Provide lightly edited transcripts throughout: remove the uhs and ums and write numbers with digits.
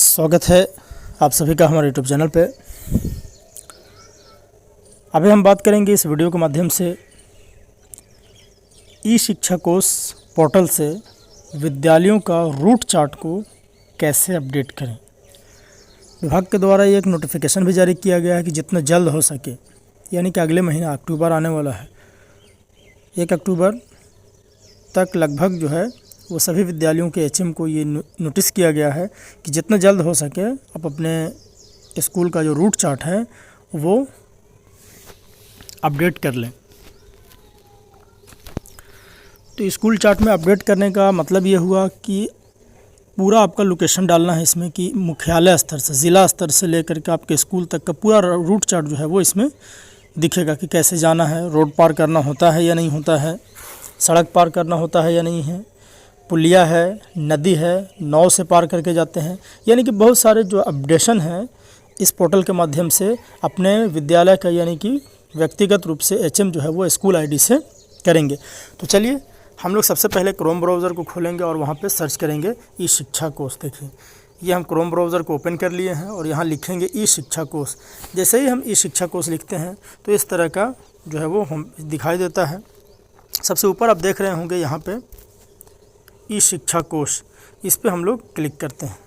स्वागत है आप सभी का हमारे यूट्यूब चैनल पे। अभी हम बात करेंगे इस वीडियो के माध्यम से ई शिक्षा कोष पोर्टल से विद्यालयों का रूट चार्ट को कैसे अपडेट करें। विभाग के द्वारा एक नोटिफिकेशन भी जारी किया गया है कि जितना जल्द हो सके, यानी कि अगले महीना अक्टूबर आने वाला है, 1 अक्टूबर तक लगभग जो है वो सभी विद्यालयों के एचएम को ये नोटिस किया गया है कि जितना जल्द हो सके आप अपने स्कूल का जो रूट चार्ट है वो अपडेट कर लें। तो स्कूल चार्ट में अपडेट करने का मतलब ये हुआ कि पूरा आपका लोकेशन डालना है इसमें, कि मुख्यालय स्तर से, ज़िला स्तर से लेकर के आपके स्कूल तक का पूरा रूट चार्ट जो है वो इसमें दिखेगा कि कैसे जाना है, रोड पार करना होता है या नहीं होता है, सड़क पार करना होता है या नहीं है, पुलिया है, नदी है, नाव से पार करके जाते हैं। यानी कि बहुत सारे जो अपडेशन हैं इस पोर्टल के माध्यम से अपने विद्यालय का, यानी कि व्यक्तिगत रूप से एचएम जो है वो स्कूल आईडी से करेंगे। तो चलिए हम लोग सबसे पहले क्रोम ब्राउज़र को खोलेंगे और वहाँ पे सर्च करेंगे ई शिक्षा कोष। देखिए ये हम क्रोम ब्राउज़र को ओपन कर लिए हैं और यहाँ लिखेंगे ई शिक्षा कोष। जैसे ही हम ई शिक्षा कोष लिखते हैं तो इस तरह का जो है वो हम दिखाई देता है। सबसे ऊपर आप देख रहे होंगे यहाँ पे ई शिक्षा कोष, इस पे हम लोग क्लिक करते हैं।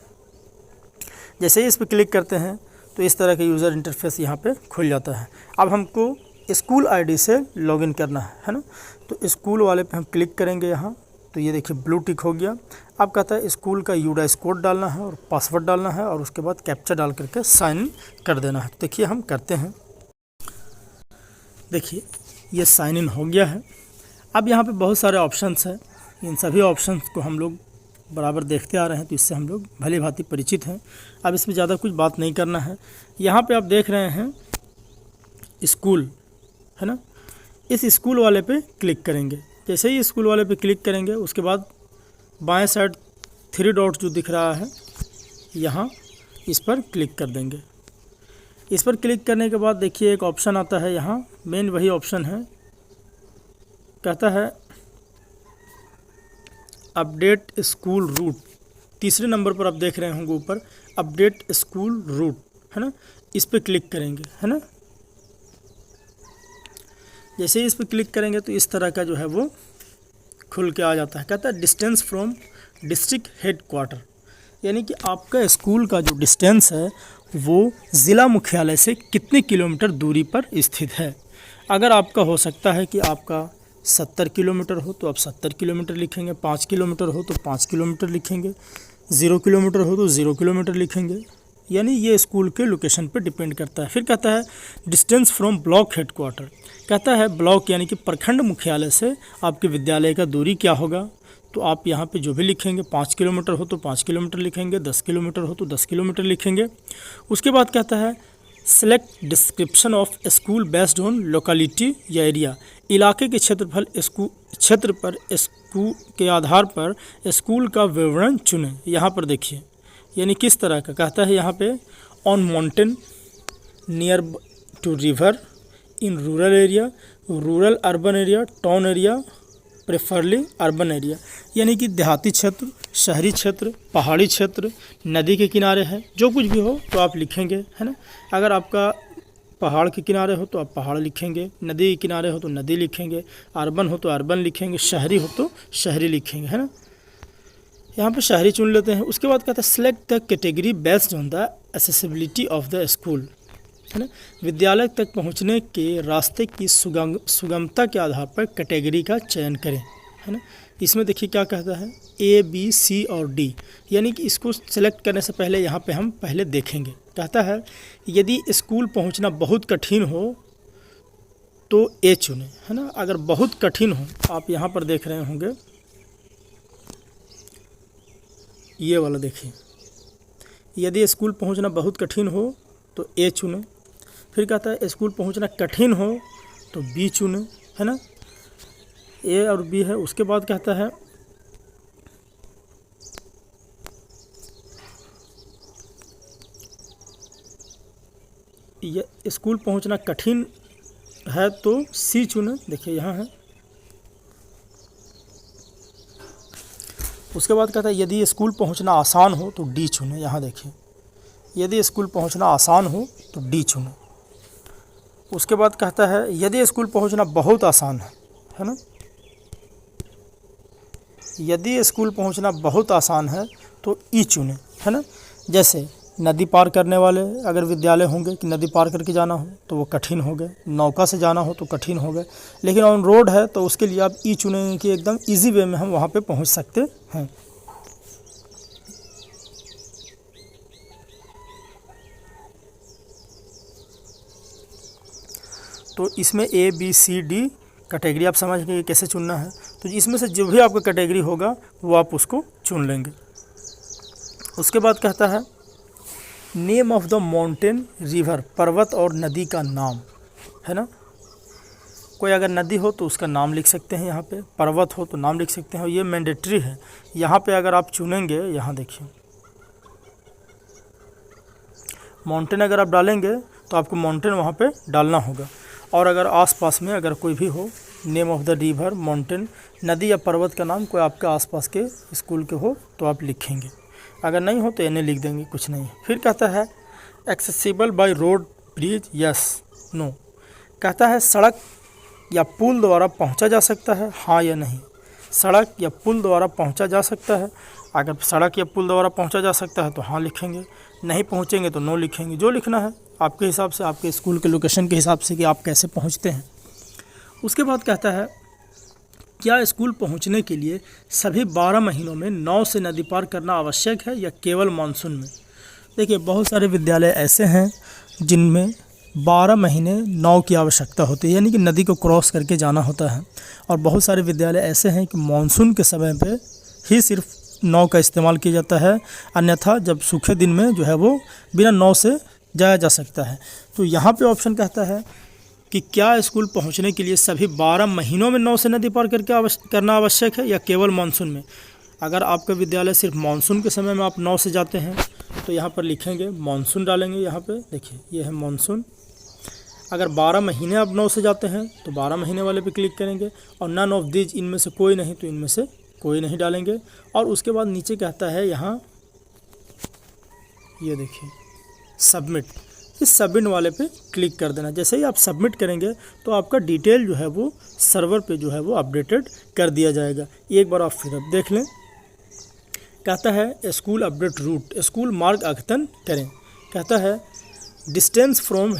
जैसे ही इस पे क्लिक करते हैं तो इस तरह का यूज़र इंटरफेस यहाँ पे खुल जाता है। अब हमको स्कूल आईडी से लॉगिन करना है ना। तो स्कूल वाले पे हम क्लिक करेंगे यहाँ, तो ये देखिए ब्लू टिक हो गया। अब कहता है स्कूल का यूडाइस कोड डालना है और पासवर्ड डालना है और उसके बाद कैप्चा डाल करके साइन इन कर देना है। देखिए हम करते हैं, देखिए ये साइन इन हो गया है। अब यहाँ पे बहुत सारे ऑप्शंस हैं, इन सभी ऑप्शंस को हम लोग बराबर देखते आ रहे हैं, तो इससे हम लोग भली भांति परिचित हैं। अब इसमें ज़्यादा कुछ बात नहीं करना है। यहाँ पे आप देख रहे हैं स्कूल है ना, इस स्कूल वाले पे क्लिक करेंगे। जैसे ही स्कूल वाले पे क्लिक करेंगे उसके बाद बाएं साइड 3 डॉट जो दिख रहा है यहाँ, इस पर क्लिक कर देंगे। इस पर क्लिक करने के बाद देखिए एक ऑप्शन आता है यहाँ, मेन वही ऑप्शन है, कहता है अपडेट स्कूल रूट। तीसरे नंबर पर आप देख रहे होंगे ऊपर अपडेट स्कूल रूट है ना, इस पर क्लिक करेंगे है ना। जैसे ही इस पर क्लिक करेंगे तो इस तरह का जो है वो खुल के आ जाता है। कहता है distance from district head quarter, यानी कि आपका स्कूल का जो डिस्टेंस है वो ज़िला मुख्यालय से कितने किलोमीटर दूरी पर स्थित है। अगर आपका हो सकता है कि आपका 70 किलोमीटर हो तो आप 70 किलोमीटर लिखेंगे, 5 किलोमीटर हो तो 5 किलोमीटर लिखेंगे, 0 किलोमीटर हो तो 0 किलोमीटर लिखेंगे। यानी ये स्कूल के लोकेशन पर डिपेंड करता है। फिर कहता है distance from block head quarter, कहता है ब्लॉक यानी कि प्रखंड मुख्यालय से आपके विद्यालय का दूरी क्या होगा। तो आप यहाँ पे जो भी लिखेंगे, 5 किलोमीटर हो तो 5 किलोमीटर लिखेंगे, 10 किलोमीटर हो तो 10 किलोमीटर लिखेंगे। उसके बाद कहता है select description of school based on locality या एरिया, इलाके के क्षेत्र पर स्कूल के आधार पर स्कूल का विवरण चुनें। यहाँ पर देखिए यानी किस तरह का कहता है, यहाँ पे on mountain, near to river, in rural area, rural urban area, town area, preferably urban area, यानी कि देहाती क्षेत्र, शहरी क्षेत्र, पहाड़ी क्षेत्र, नदी के किनारे है, जो कुछ भी हो तो आप लिखेंगे है ना। अगर आपका पहाड़ के किनारे हो तो आप पहाड़ लिखेंगे, नदी के किनारे हो तो नदी लिखेंगे, अर्बन हो तो अर्बन लिखेंगे, शहरी हो तो शहरी लिखेंगे है ना। यहाँ पे शहरी चुन लेते हैं। उसके बाद कहता है select the category based on the accessibility of the school, है ना। विद्यालय तक पहुँचने के रास्ते की सुगमता के आधार पर कैटेगरी का चयन करें, है ना। इसमें देखिए क्या कहता है A, B, C और D, यानी कि इसको सेलेक्ट करने से पहले यहाँ पे हम पहले देखेंगे। कहता है यदि स्कूल पहुँचना बहुत कठिन हो तो A चुनें, है ना। अगर बहुत कठिन हो, आप यहाँ पर देख रहे होंगे ये वाला देखिए, यदि स्कूल पहुँचना बहुत कठिन हो तो A चुनें। फिर कहता है स्कूल पहुंचना कठिन हो तो बी चुने, है ना। ए और बी है। उसके बाद कहता है ये स्कूल पहुंचना कठिन है तो सी चुने, देखिए यहाँ है। उसके बाद कहता है यदि स्कूल पहुंचना आसान हो तो डी चुने, यहाँ देखिए यदि स्कूल पहुंचना आसान हो तो डी चुनें। उसके बाद कहता है यदि स्कूल पहुंचना बहुत आसान है ना, यदि स्कूल पहुंचना बहुत आसान है तो ई चुनें, है ना। जैसे नदी पार करने वाले अगर विद्यालय होंगे कि नदी पार करके जाना हो तो वो कठिन हो गए, नौका से जाना हो तो कठिन हो गए, लेकिन ऑन रोड है तो उसके लिए आप ई चुनेंगे कि एकदम इजी वे में हम वहाँ पे पहुँच सकते हैं। तो इसमें A B C D category आप समझ गए कैसे चुनना है। तो इसमें से जो भी आपका कैटेगरी होगा वो आप उसको चुन लेंगे। उसके बाद कहता है name of the mountain river, पर्वत और नदी का नाम, है ना। कोई अगर नदी हो तो उसका नाम लिख सकते हैं यहाँ पे, पर्वत हो तो नाम लिख सकते हैं, और ये मैंडेटरी है। यहाँ पे अगर आप चुनेंगे, यहाँ देखिए माउंटेन अगर आप डालेंगे तो आपको माउंटेन वहाँ पे डालना होगा। और अगर आसपास में अगर कोई भी हो, name of the river, mountain, नदी या पर्वत का नाम कोई आपके आसपास के स्कूल के हो तो आप लिखेंगे, अगर नहीं हो तो एने लिख देंगे, कुछ नहीं। फिर कहता है accessible by road, bridge, yes, no. कहता है सड़क या पुल द्वारा पहुंचा जा सकता है, हाँ या नहीं। सड़क या पुल द्वारा पहुंचा जा सकता है, अगर सड़क या पुल द्वारा पहुंचा जा सकता है तो हाँ लिखेंगे, नहीं पहुंचेंगे तो नो लिखेंगे। जो लिखना है आपके हिसाब से, आपके स्कूल के लोकेशन के हिसाब से कि आप कैसे पहुंचते हैं। उसके बाद कहता है क्या स्कूल पहुंचने के लिए सभी 12 महीनों में नाव से नदी पार करना आवश्यक है या केवल मानसून में। देखिए बहुत सारे विद्यालय ऐसे हैं जिनमें 12 महीने नाव की आवश्यकता होती है, यानी कि नदी को क्रॉस करके जाना होता है। और बहुत सारे विद्यालय ऐसे हैं कि मानसून के समय पे ही सिर्फ नाव का इस्तेमाल किया जाता है, अन्यथा जब सूखे दिन में जो है वो बिना नाव से जाया जा सकता है। तो यहाँ पे ऑप्शन कहता है कि क्या स्कूल पहुँचने के लिए सभी 12 महीनों में नाव से नदी पार करके करना आवश्यक है या केवल मानसून में। अगर आपका विद्यालय सिर्फ मानसून के समय में आप नाव से जाते हैं तो यहाँ पर लिखेंगे मानसून डालेंगे। यहाँ पे देखिए ये है मानसून। अगर 12 महीने आप नाव से जाते हैं तो 12 महीने वाले पे क्लिक करेंगे, और नन ऑफ दीज, इनमें से कोई नहीं तो इनमें से कोई नहीं डालेंगे। और उसके बाद नीचे कहता है यहाँ ये देखिए सबमिट, इस सबमिट वाले पे क्लिक कर देना। जैसे ही आप सबमिट करेंगे तो आपका डिटेल जो है वो सर्वर पे जो है वो अपडेटेड कर दिया जाएगा। एक बार आप फिर अब देख लें। कहता है स्कूल अपडेट रूट, स्कूल मार्ग अद्यतन करें। कहता है distance from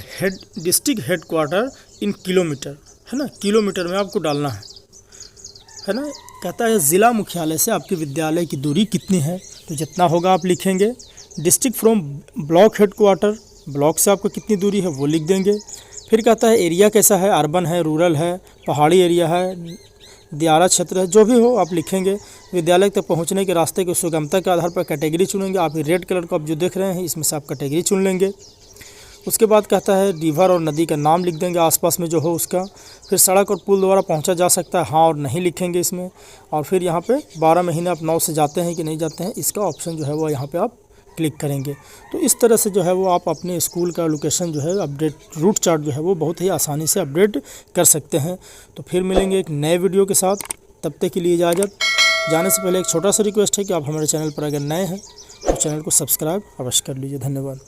district headquarter in kilometre, है ना, किलोमीटर में आपको डालना है ना। कहता है ज़िला मुख्यालय से आपके विद्यालय की दूरी कितनी है, तो जितना होगा आप लिखेंगे। District from block headquarter, block से आपको कितनी दूरी है वो लिख देंगे। फिर कहता है एरिया कैसा है, अर्बन है, रूरल है, पहाड़ी एरिया है, दियारा क्षेत्र है, जो भी हो आप लिखेंगे। विद्यालय तक पहुंचने के रास्ते की सुगमता के आधार पर कैटेगरी चुनेंगे। आप रेड कलर को आप जो देख रहे हैं इसमें से आप कैटेगरी चुन लेंगे। उसके बाद कहता है रिवर और नदी का नाम लिख देंगे आसपास में जो हो उसका। फिर सड़क और पुल द्वारा पहुंचा जा सकता है, हाँ और नहीं लिखेंगे इसमें। और फिर यहाँ पे 12 महीने आप नाव से जाते हैं कि नहीं जाते हैं, इसका ऑप्शन जो है वो यहाँ पे आप क्लिक करेंगे। तो इस तरह से जो है वो आप अपने स्कूल का लोकेशन जो है अपडेट, रूट चार्ट जो है वो बहुत ही आसानी से अपडेट कर सकते हैं। तो फिर मिलेंगे एक नए वीडियो के साथ, तब तक के लिए इजाज़त। जाने से पहले एक छोटा सा रिक्वेस्ट है कि आप हमारे चैनल पर अगर नए हैं तो चैनल को सब्सक्राइब अवश्य कर लीजिए। धन्यवाद।